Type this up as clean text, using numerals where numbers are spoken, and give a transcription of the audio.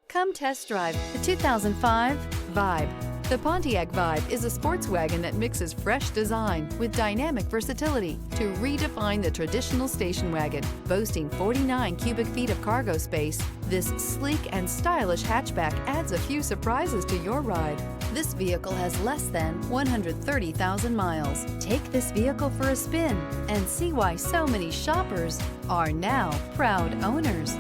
Come test drive the 2005 Vibe. The Pontiac Vibe is a sports wagon that mixes fresh design with dynamic versatility to redefine the traditional station wagon. Boasting 49 cubic feet of cargo space, this sleek and stylish hatchback adds a few surprises to your ride. This vehicle has less than 130,000 miles. Take this vehicle for a spin and see why so many shoppers are now proud owners.